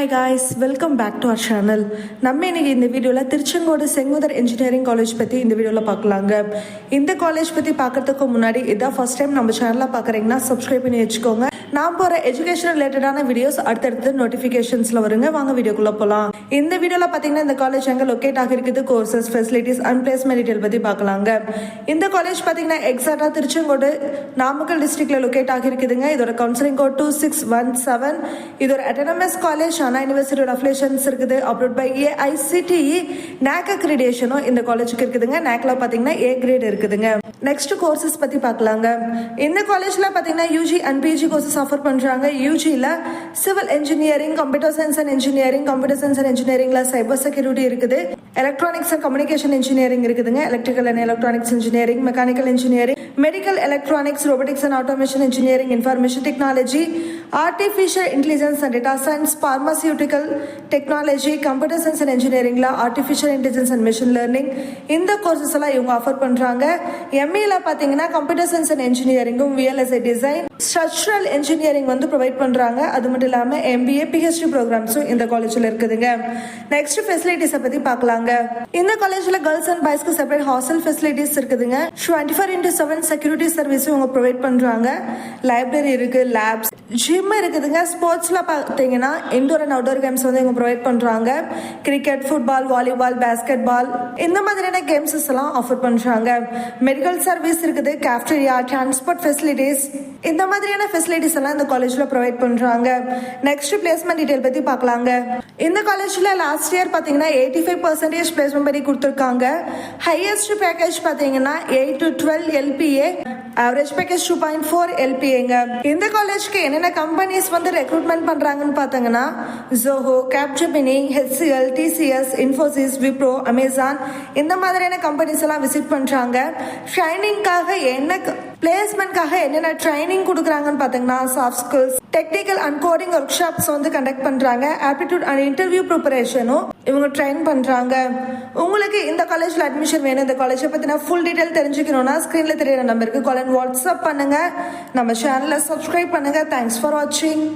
Hi guys, welcome back to our channel. நம்ம இன்னைக்கு இந்த வீடியோவில் திருச்செங்கோடு செங்குந்தர் இன்ஜினியரிங் காலேஜ் பற்றி இந்த வீடியோவில் பார்க்கலாங்க. இந்த காலேஜ் பற்றி பார்க்கறதுக்கு முன்னாடி இதான் ஃபர்ஸ்ட் டைம் நம்ம சேனலில் பார்க்குறீங்கன்னா சப்ஸ்கிரைப் பண்ணி வச்சுக்கோங்க. நான் போகிற எஜுகேஷன் ரிலேட்டடான வீடியோஸ் அடுத்தடுத்து நோட்டிஃபிகேஷன்ஸில் வருங்க. வாங்க வீடியோக்குள்ளே போகலாம். இந்த வீடியோவில் பார்த்தீங்கன்னா இந்த காலேஜ் எங்கே லொக்கேட் ஆகிருக்குது, courses, facilities and placement detail பற்றி பார்க்கலாங்க. இந்த காலேஜ் பார்த்தீங்கன்னா எக்ஸாக்டாக திருச்செங்கோடு நாமக்கல் டிஸ்ட்ரிக்ட்ல லொக்கேட் ஆகிருக்குதுங்க. இதோட கவுன்சிலிங் கோட் 2617. இது ஒரு அட்டானமஸ் காலேஜ், அண்ணா யூனிவர்சிட்டியோட அஃபிலியேஷன்ஸ் இருக்குது. அப்ரூவ்ட் பை AICTE NAC அக்ரிடேஷனும் இந்த காலேஜுக்கு இருக்குதுங்க. NACல பார்த்தீங்கன்னா A கிரேட் இருக்குதுங்க. நெக்ஸ்ட் கோர்சஸ் பற்றி பார்க்கலாங்க. இந்த காலேஜில் பார்த்தீங்கன்னா UG and PG courses offer பண்ணுறாங்க. UGல civil engineering, computer science and engineering, computer science and இன்ஜினியரிங்ல சைபர் செக்யூரிட்டி இருக்குது. எலக்ட்ரானிக்ஸ் அண்ட் கம்யூனிகேஷன் இன்ஜினியரிங் இருக்குதுங்க. Electrical and electronics engineering, mechanical engineering, medical electronics, robotics and automation engineering, information technology, artificial intelligence and data science, pharmaceutical technology, computer science and இன்ஜினியரிங்ல artificial intelligence and machine learning, இந்த courses எல்லாம் இவங்க offer பண்றாங்க. MA பார்த்தீங்கன்னா computer science and இன்ஜினியரிங்கும், VLSI design, structural engineering வந்து provide பண்றாங்க. அது மட்டும் இல்லாம MBA PhD ப்ரோக்ராம்ஸும் இந்த காலேஜ்ல இருக்குதுங்க. நெக்ஸ்ட் ஃபெசிலிட்டிஸை பத்தி பார்க்கலாங்க. இந்த காலேஜ்ல கேர்ள்ஸ் அண்ட் பாய்ஸ்க்கு செப்பரேட் ஹாஸ்டல் ஃபெசிலிட்டிஸ் இருக்குதுங்க. 24/7 செக்யூரிட்டி சர்வீஸும் இவங்க ப்ரொவைட் பண்றாங்க. லைப்ரரி இருக்கு, லேப்ஸ், ஜிம் இருக்குதுங்க. ஸ்போர்ட்ஸ்ல பார்த்தீங்கன்னா இன்டோர் அண்ட் அவுட்டோர் கேம்ஸ் வந்து இவங்க ப்ரொவைட் பண்றாங்க. Cricket, football, volleyball, basketball, இந்த மாதிரியான கேம்ஸ் எல்லாம் ஆஃபர் பண்றாங்க. மெடிக்கல் சர்வீஸ் இருக்குது, கேஃப்டீரியா, டிரான்ஸ்போர்ட் ஃபெசிலிட்டிஸ், இந்த மாதிரியான ஃபெசிலிட்டிஸ் எல்லாம் இந்த காலேஜ்ல ப்ரொவைட் பண்றாங்க. நெக்ஸ்ட் பிளேஸ்மெண்ட் டீடைல் பத்தி பார்க்கலாங்க. இந்த காலேஜ்ல லாஸ்ட் இயர் பாத்தீங்கன்னா 85% பிளேஸ்மெண்ட் படி கொடுத்திருக்காங்க. ஹையஸ்ட் பேக்கேஜ் பாத்தீங்கன்னா 8 to 12 LPA, ஆவரேஜ் பேக்கேஜ் 2.4 LPAங்க. இந்த காலேஜ்க்கு என்னென்ன கம்பெனிஸ் வந்து ரெக்ரூட்மெண்ட் பண்றாங்கன்னு பாத்தீங்கன்னா Zoho, Capgemini, HCL, TCS, Infosys, Wipro, Amazon, இந்த மாதிரியான கம்பெனிஸ் எல்லாம் விசிட் பண்றாங்க. ட்ரைனிங்காக என்ன பிளேஸ்மெண்ட்காக என்னென்ன ட்ரைனிங் கொடுக்குறாங்கன்னு பார்த்தீங்கன்னா soft skills, technical and coding work shops வந்து கண்டக்ட் பண்றாங்க. ஆப்டிடியூட் அண்ட் இன்டர்வியூ ப்ரிப்பரேஷனும் இவங்க ட்ரைன் பண்றாங்க. உங்களுக்கு இந்த காலேஜ்ல அட்மிஷன் வேணும், இந்த காலேஜை பத்தின ஃபுல் டீடைல் தெரிஞ்சுக்கணும்னா ஸ்கிரீன்ல தெரியுற நம்பருக்கு கால் அண்ட் வாட்ஸ்அப் பண்ணுங்க. நம்ம சேனலை சப்ஸ்கிரைப் பண்ணுங்க. தேங்க்ஸ் ஃபார் வாட்சிங்.